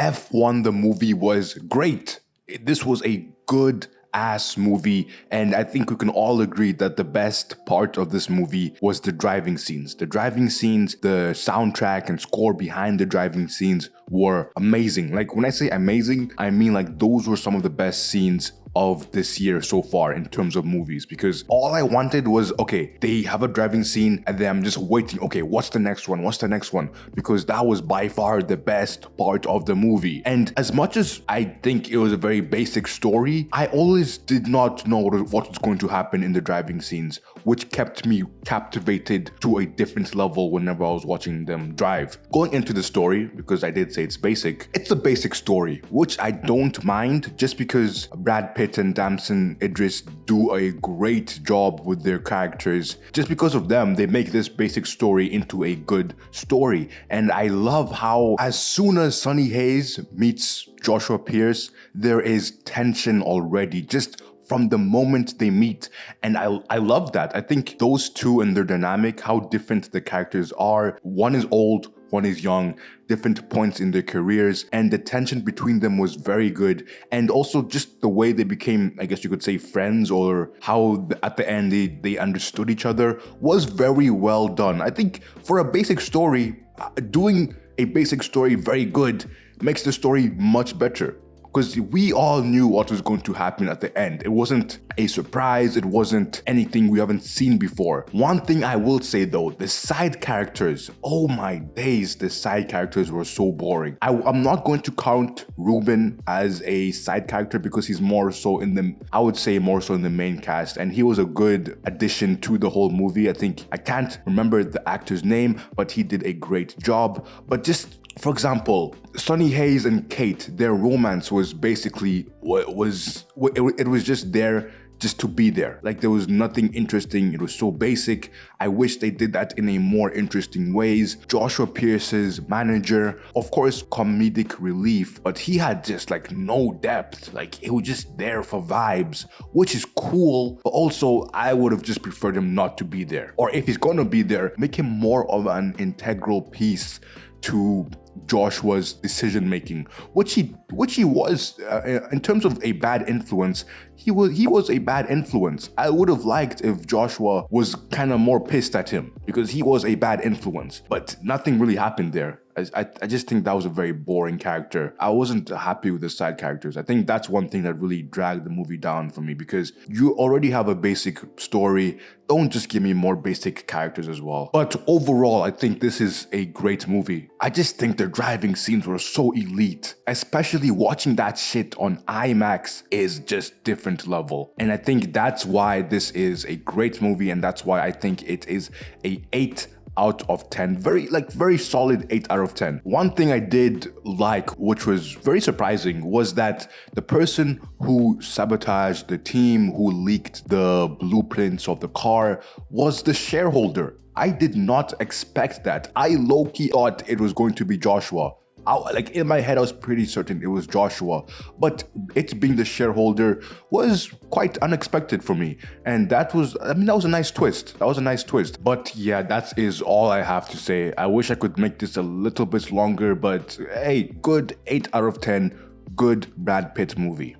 F1 the movie was great. This was a good ass movie, and I think we can all agree that the best part of this movie was the driving scenes. The driving scenes, the soundtrack and score behind the driving scenes were amazing. Like, when I say amazing, I mean like those were some of the best scenes of this year so far in terms of movies, because all I wanted was, okay, they have a driving scene and then I'm just waiting, okay, what's the next one, because that was by far the best part of the movie. And as much as I think it was a very basic story, I always did not know what was going to happen in the driving scenes, which kept me captivated to a different level whenever I was watching them drive. Going into the story, because I did say it's basic, it's a basic story, which I don't mind, just because Brad Pitt and Damson Idris do a great job with their characters. Just because of them, they make this basic story into a good story. And I love how as soon as Sonny Hayes meets Joshua Pierce, there is tension already, just from the moment they meet. And I love that. I think those two and their dynamic, how different the characters are. One is old, one is young, different points in their careers, and the tension between them was very good. And also just the way they became, I guess you could say, friends, or how at the end they understood each other, was very well done. I think for a basic story, doing a basic story very good makes the story much better, because we all knew what was going to happen at the end. It wasn't a surprise, it wasn't anything we haven't seen before. One thing I will say though, the side characters, oh my days, the side characters were so boring. I'm not going to count Ruben as a side character because he's more so in the, I would say more so in the main cast, and he was a good addition to the whole movie. I think, I can't remember the actor's name, but he did a great job. But just, for example, Sonny Hayes and Kate, their romance was basically, it was just there just to be there. Like, there was nothing interesting. It was so basic. I wish they did that in a more interesting ways. Joshua Pierce's manager, of course, comedic relief, but he had just like no depth. Like, he was just there for vibes, which is cool, but also I would have just preferred him not to be there. Or if he's gonna be there, make him more of an integral piece to Joshua's decision making, which he was. In terms of a bad influence, he was a bad influence. I would have liked if Joshua was kind of more pissed at him, because he was a bad influence, but nothing really happened there. I just think that was a very boring character. I wasn't happy with the side characters. I think that's one thing that really dragged the movie down for me, because you already have a basic story. Don't just give me more basic characters as well. But overall, I think this is a great movie. I just think the driving scenes were so elite. Especially watching that shit on IMAX is just different level. And I think that's why this is a great movie, and that's why I think it is a 8 out of 10. Very solid 8 out of 10. One thing I did like, which was very surprising, was that the person who sabotaged the team, who leaked the blueprints of the car, was the shareholder. I did not expect that. I low-key thought it was going to be Joshua. Like, in my head, I was pretty certain it was Joshua, but it being the shareholder was quite unexpected for me. And that was a nice twist. But yeah, that is all I have to say. I wish I could make this a little bit longer, but hey, good 8 out of 10, good Brad Pitt movie.